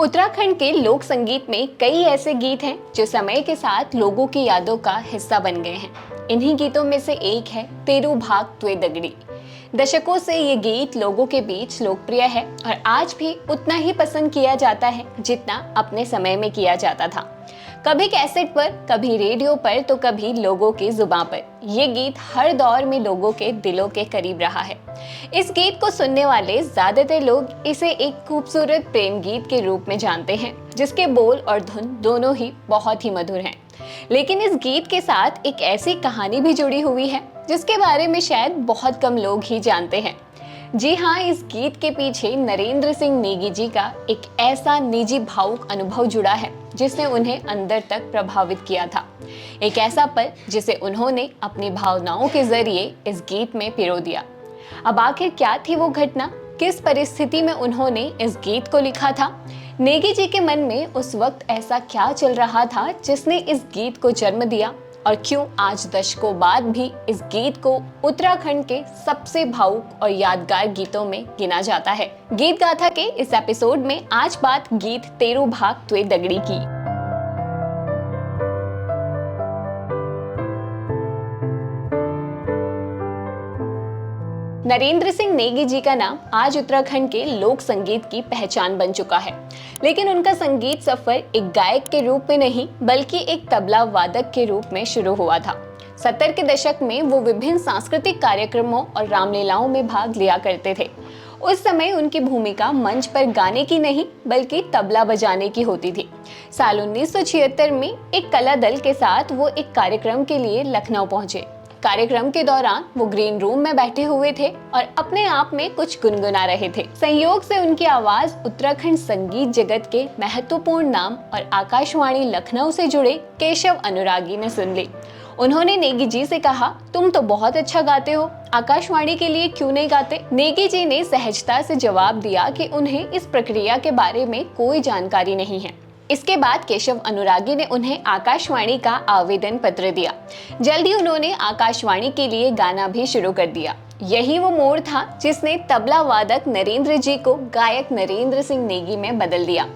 उत्तराखंड के लोक संगीत में कई ऐसे गीत हैं जो समय के साथ लोगों की यादों का हिस्सा बन गए हैं। इन्हीं गीतों में से एक है तेरू भाग त्वे दगड़ी। दशकों से ये गीत लोगों के बीच लोकप्रिय है और आज भी उतना ही पसंद किया जाता है जितना अपने समय में किया जाता था। कभी कैसेट पर, कभी रेडियो पर, तो कभी लोगों की जुबान पर। ये गीत हर दौर में लोगों के दिलों के करीब रहा है। इस गीत को सुनने वाले ज्यादातर लोग इसे एक खूबसूरत प्रेम गीत के रूप में जानते हैं, जिसके बोल और धुन दोनों ही बहुत ही मधुर हैं। लेकिन इस गीत के साथ एक ऐसी कहानी भी जुड़ी हुई है जिसके बारे में शायद बहुत कम लोग ही जानते हैं। जी हाँ, इस गीत के पीछे नरेंद्र सिंह नेगी जी का एक ऐसा निजी भावुक अनुभव जुड़ा है जिसने उन्हें अंदर तक प्रभावित किया था। एक ऐसा पल जिसे उन्होंने अपनी भावनाओं के जरिए इस गीत में पिरो दिया। अब आखिर क्या थी वो घटना, किस परिस्थिति में उन्होंने इस गीत को लिखा था, नेगी जी के मन में उस वक्त ऐसा क्या चल रहा था जिसने इस गीत को जन्म दिया, और क्यों आज दशकों बाद भी इस गीत को उत्तराखंड के सबसे भावुक और यादगार गीतों में गिना जाता है। गीत गाथा के इस एपिसोड में आज बात गीत तेरू भाग त्वे दगड़ी की। नरेंद्र सिंह नेगी जी का नाम आज उत्तराखंड के लोक संगीत की पहचान बन चुका है। लेकिन उनका संगीत सफर एक गायक के रूप में नहीं बल्कि एक तबला वादक के रूप में शुरू हुआ था। 70 के दशक में वो विभिन्न सांस्कृतिक कार्यक्रमों और रामलीलाओं में भाग लिया करते थे। उस समय उनकी भूमिका मंच पर गाने की नहीं बल्कि तबला बजाने की होती थी। साल 1976 में एक कला दल के साथ वो एक कार्यक्रम के लिए लखनऊ पहुंचे। कार्यक्रम के दौरान वो ग्रीन रूम में बैठे हुए थे और अपने आप में कुछ गुनगुना रहे थे। संयोग से उनकी आवाज उत्तराखंड संगीत जगत के महत्वपूर्ण नाम और आकाशवाणी लखनऊ से जुड़े केशव अनुरागी ने सुन ली। उन्होंने नेगी जी से कहा, तुम तो बहुत अच्छा गाते हो, आकाशवाणी के लिए क्यों नहीं गाते? नेगी जी ने सहजता से जवाब दिया कि उन्हें इस प्रक्रिया के बारे में कोई जानकारी नहीं है। इसके बाद केशव अनुरागी ने उन्हें आकाशवाणी का आवेदन पत्र दिया। जल्दी उन्होंने आकाशवाणी के लिए गाना भी शुरू कर दिया। यही वो मोड़ था जिसने तबला वादक नरेंद्र जी को गायक नरेंद्र सिंह नेगी में बदल दिया।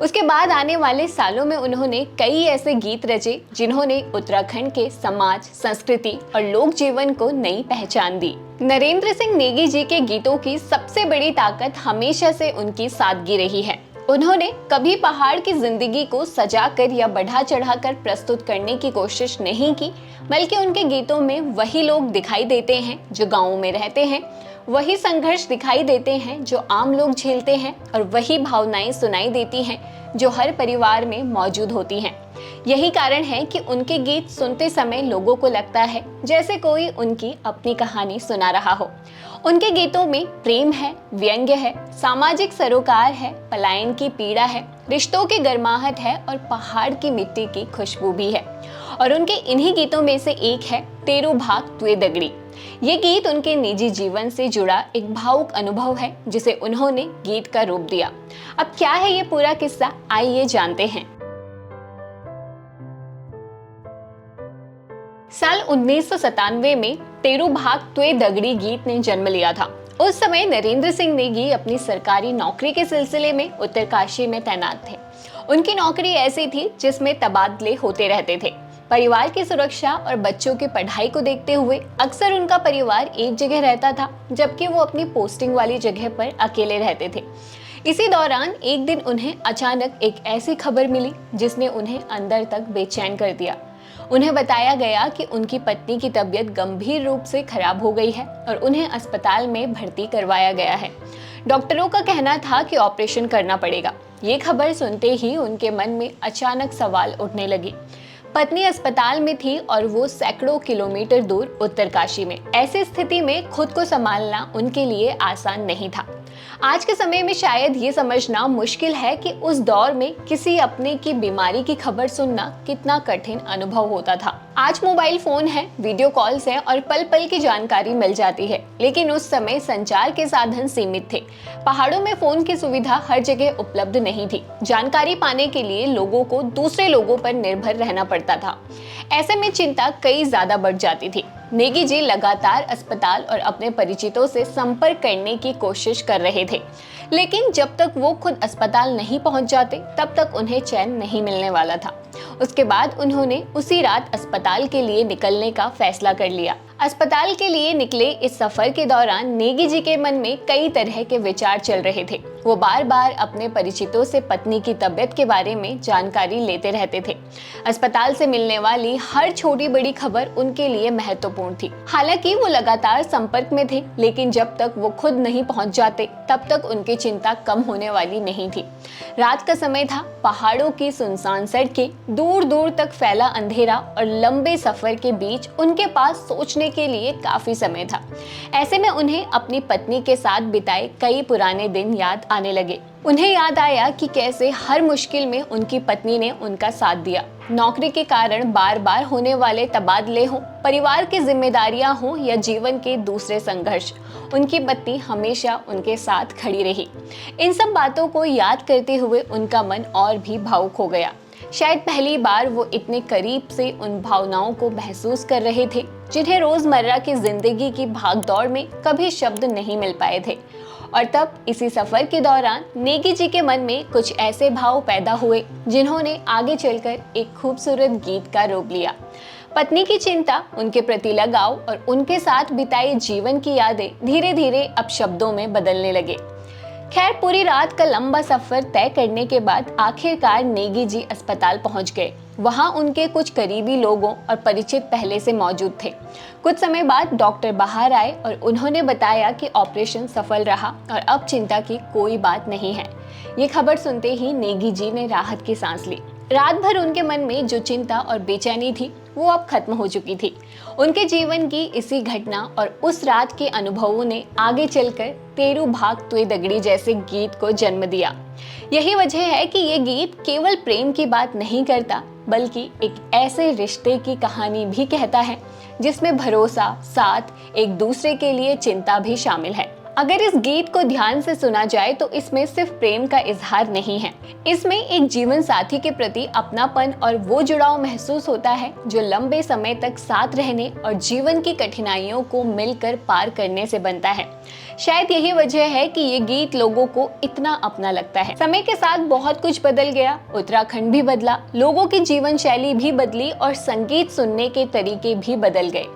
उसके बाद आने वाले सालों में उन्होंने कई ऐसे गीत रचे जिन्होंने उत्तराखंड के समाज, संस्कृति और लोक जीवन को नई पहचान दी। नरेंद्र सिंह नेगी जी के गीतों की सबसे बड़ी ताकत हमेशा से उनकी सादगी रही है। उन्होंने कभी पहाड़ की जिंदगी को सजाकर या बढ़ा चढ़ाकर प्रस्तुत करने की कोशिश नहीं की, बल्कि उनके गीतों में वही लोग दिखाई देते हैं जो गाँवों में रहते हैं, वही संघर्ष दिखाई देते हैं जो आम लोग झेलते हैं, और वही भावनाएं सुनाई देती हैं जो हर परिवार में मौजूद होती हैं। यही कारण है कि उनके गीत सुनते समय लोगों को लगता है जैसे कोई उनकी अपनी कहानी सुना रहा हो। उनके गीतों में प्रेम है, व्यंग्य है, सामाजिक सरोकार है, पलायन की पीड़ा है, रिश्तों की गर्माहट है और पहाड़ की मिट्टी की खुशबू भी है। और उनके इन्हीं गीतों में से एक है तेरू भाग त्वे दगड़ी। ये गीत उनके निजी जीवन से जुड़ा एक भावुक अनुभव है जिसे उन्होंने गीत का रूप दिया। अब क्या है ये पूरा किस्सा, आइए जानते हैं। साल 1997 में तेरू भाग त्वे दगड़ी गीत ने जन्म लिया था। उस समय नरेंद्र सिंह नेगी अपनी सरकारी नौकरी के सिलसिले में उत्तरकाशी में तैनात थे। उनकी नौकरी ऐसी थी जिसमें तबादले होते रहते थे। परिवार की सुरक्षा और बच्चों की पढ़ाई को देखते हुए अक्सर उनका परिवार एक जगह रहता था, जबकि वो अपनी पोस्टिंग वाली जगह पर अकेले रहते थे। इसी दौरान एक दिन उन्हें अचानक एक ऐसी खबर मिली जिसने उन्हें अंदर तक बेचैन कर दिया। उन्हें बताया गया कि उनकी पत्नी की तबीयत गंभीर रूप से खराब हो गई है और उन्हें अस्पताल में भर्ती करवाया गया है। डॉक्टरों का कहना था कि ऑपरेशन करना पड़ेगा। ये खबर सुनते ही उनके मन में अचानक सवाल उठने लगे। पत्नी अस्पताल में थी और वो सैकड़ों किलोमीटर दूर उत्तरकाशी में। ऐसी स्थिति में खुद को संभालना उनके लिए आसान नहीं था। आज के समय में शायद ये समझना मुश्किल है कि उस दौर में किसी अपने की बीमारी की खबर सुनना कितना कठिन अनुभव होता था। आज मोबाइल फोन है, वीडियो कॉल्स हैं और पल पल की जानकारी मिल जाती है, लेकिन उस समय संचार के साधन सीमित थे। पहाड़ों में फोन की सुविधा हर जगह उपलब्ध नहीं थी। जानकारी पाने के लिए लोगों को दूसरे लोगों पर निर्भर रहना पड़ता था। ऐसे में चिंता कई ज्यादा बढ़ जाती थी। नेगी जी लगातार अस्पताल और अपने परिचितों से संपर्क करने की कोशिश कर रहे थे, लेकिन जब तक वो खुद अस्पताल नहीं पहुंच जाते तब तक उन्हें चैन नहीं मिलने वाला था। उसके बाद उन्होंने उसी रात अस्पताल के लिए निकलने का फैसला कर लिया। अस्पताल के लिए निकले इस सफर के दौरान नेगी जी के मन में कई तरह के विचार चल रहे थे। वो बार बार अपने परिचितों से पत्नी की तबीयत के बारे में जानकारी लेते रहते थे। अस्पताल से मिलने वाली हर छोटी बड़ी खबर उनके लिए महत्वपूर्ण थी। हालांकि वो लगातार संपर्क में थे, लेकिन जब तक वो खुद नहीं पहुंच जाते तब तक उनकी चिंता कम होने वाली नहीं थी। रात का समय था, पहाड़ों की सुनसान सड़कें, दूर दूर तक फैला अंधेरा और लंबे सफर के बीच उनके पास सोचने के लिए काफी समय था। ऐसे में उन्हें अपनी पत्नी के साथ बिताए कई पुराने दिन याद आने लगे। उन्हें याद आया कि कैसे हर मुश्किल में उनकी पत्नी ने उनका साथ दिया। नौकरी के कारण बार बार होने वाले तबादले हों, परिवार की जिम्मेदारियां हों या जीवन के दूसरे संघर्ष, उनकी पत्नी हमेशा उनके साथ खड़ी रही। इन सब बातों को याद करते हुए उनका मन और भी भावुक हो गया। शायद पहली बार वो इतने करीब से उन भावनाओं को महसूस कर रहे थे जिन्हें रोजमर्रा की जिंदगी की भागदौड़ में कभी शब्द नहीं मिल पाए थे। और तब इसी सफर के दौरान नेगी जी के मन में कुछ ऐसे भाव पैदा हुए जिन्होंने आगे चलकर एक खूबसूरत गीत का रूप लिया। पत्नी की चिंता, उनके प्रति लगाव और उनके साथ बिताए जीवन की यादें धीरे धीरे अब शब्दों में बदलने लगे। खैर, पूरी रात का लंबा सफर तय करने के बाद आखिरकार नेगी जी अस्पताल पहुंच गए। वहां उनके कुछ करीबी लोगों और परिचित पहले से मौजूद थे। कुछ समय बाद डॉक्टर बाहर आए और उन्होंने बताया कि ऑपरेशन सफल रहा और अब चिंता की कोई बात नहीं है। ये खबर सुनते ही नेगी जी ने राहत की सांस ली। रात भर उनके मन में जो चिंता और बेचैनी थी वो अब खत्म हो चुकी थी। उनके जीवन की इसी घटना और उस रात के अनुभवों ने आगे चलकर तेरू भाग तुए दगड़ी जैसे गीत को जन्म दिया। यही वजह है कि ये गीत केवल प्रेम की बात नहीं करता, बल्कि एक ऐसे रिश्ते की कहानी भी कहता है जिसमें भरोसा, साथ, एक दूसरे के लिए चिंता भी शामिल है। अगर इस गीत को ध्यान से सुना जाए तो इसमें सिर्फ प्रेम का इजहार नहीं है, इसमें एक जीवन साथी के प्रति अपनापन और वो जुड़ाव महसूस होता है जो लंबे समय तक साथ रहने और जीवन की कठिनाइयों को मिलकर पार करने से बनता है। शायद यही वजह है कि ये गीत लोगों को इतना अपना लगता है। समय के साथ बहुत कुछ बदल गया, उत्तराखंड भी बदला, लोगों की जीवन शैली भी बदली और संगीत सुनने के तरीके भी बदल गए।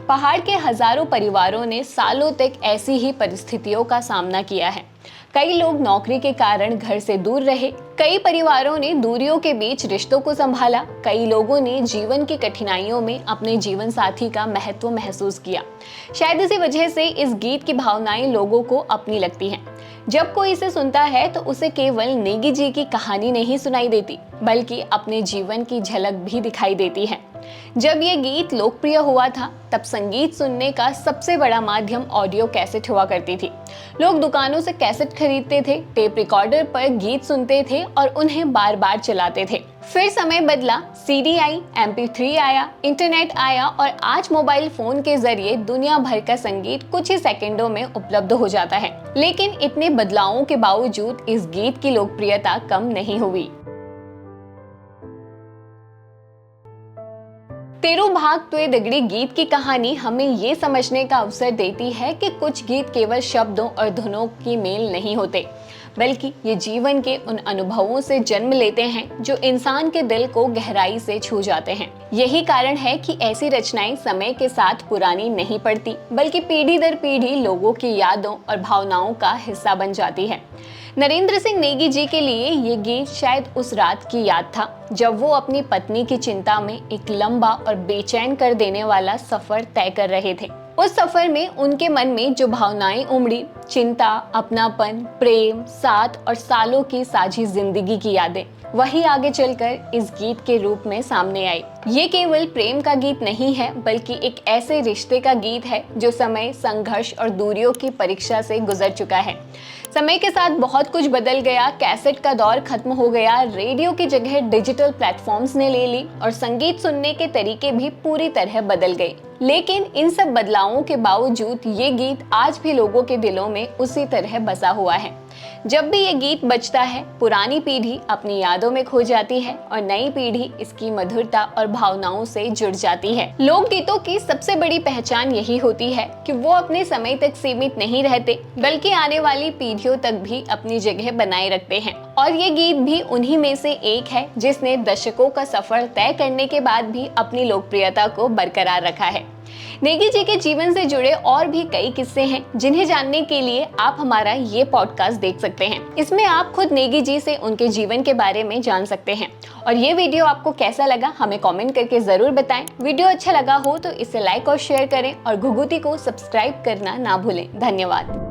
पहाड़ के हजारों परिवारों ने सालों तक ऐसी ही परिस्थितियों का सामना किया है। कई लोग नौकरी के कारण घर से दूर रहे, कई परिवारों ने दूरियों के बीच रिश्तों को संभाला, कई लोगों ने जीवन की कठिनाइयों में अपने जीवन साथी का महत्व महसूस किया। शायद इसी वजह से इस गीत की भावनाएं लोगों को अपनी लगती हैं। जब कोई इसे सुनता है तो उसे केवल नेगी जी की कहानी नहीं सुनाई देती, बल्कि अपने जीवन की झलक भी दिखाई देती है। जब ये गीत लोकप्रिय हुआ था तब संगीत सुनने का सबसे बड़ा माध्यम ऑडियो कैसेट हुआ करती थी। लोग दुकानों से कैसेट खरीदते थे, टेप रिकॉर्डर पर गीत सुनते थे और उन्हें बार बार चलाते थे। फिर समय बदला, सीडी आई, MP3 आया, इंटरनेट आया और आज मोबाइल फोन के जरिए दुनिया भर का संगीत कुछ ही सेकंडों में उपलब्ध हो जाता है। लेकिन इतने बदलावों के बावजूद इस गीत की लोकप्रियता कम नहीं हुई। तेरू भाग तुए दगड़ी गीत की कहानी हमें ये समझने का अवसर देती है कि कुछ गीत केवल शब्दों और धुनों की मेल नहीं होते, बल्कि ये जीवन के उन अनुभवों से जन्म लेते हैं जो इंसान के दिल को गहराई से छू जाते हैं। यही कारण है कि ऐसी रचनाएं समय के साथ पुरानी नहीं पड़ती, बल्कि पीढ़ी दर पीढ़ी लोगों की यादों और भावनाओं का हिस्सा बन जाती है। नरेंद्र सिंह नेगी जी के लिए ये गीत शायद उस रात की याद था जब वो अपनी पत्नी की चिंता में एक लंबा और बेचैन कर देने वाला सफर तय कर रहे थे। उस सफर में उनके मन में जो भावनाएं उमड़ी, चिंता, अपनापन, प्रेम, साथ और सालों की साझी जिंदगी की यादें, वही आगे चलकर इस गीत के रूप में सामने आई। ये केवल प्रेम का गीत नहीं है, बल्कि एक ऐसे रिश्ते का गीत है जो समय, संघर्ष और दूरियों की परीक्षा से गुजर चुका है। समय के साथ बहुत कुछ बदल गया, कैसेट का दौर खत्म हो गया, रेडियो की जगह डिजिटल प्लेटफॉर्म्स ने ले ली और संगीत सुनने के तरीके भी पूरी तरह बदल गए। लेकिन इन सब बदलावों के बावजूद ये गीत आज भी लोगों के दिलों में उसी तरह बसा हुआ है। जब भी ये गीत बजता है, पुरानी पीढ़ी अपनी यादों में खो जाती है और नई पीढ़ी इसकी मधुरता और भावनाओं से जुड़ जाती है। लोकगीतों की सबसे बड़ी पहचान यही होती है कि वो अपने समय तक सीमित नहीं रहते, बल्कि आने वाली पीढ़ियों तक भी अपनी जगह बनाए रखते हैं। और ये गीत भी उन्हीं में से एक है जिसने दशकों का सफर तय करने के बाद भी अपनी लोकप्रियता को बरकरार रखा है। नेगी जी के जीवन से जुड़े और भी कई किस्से हैं जिन्हें जानने के लिए आप हमारा ये पॉडकास्ट देख सकते हैं। इसमें आप खुद नेगी जी से उनके जीवन के बारे में जान सकते हैं। और ये वीडियो आपको कैसा लगा हमें कमेंट करके जरूर बताएं। वीडियो अच्छा लगा हो तो इसे लाइक और शेयर करें और घुघुती को सब्सक्राइब करना ना भूलें। धन्यवाद।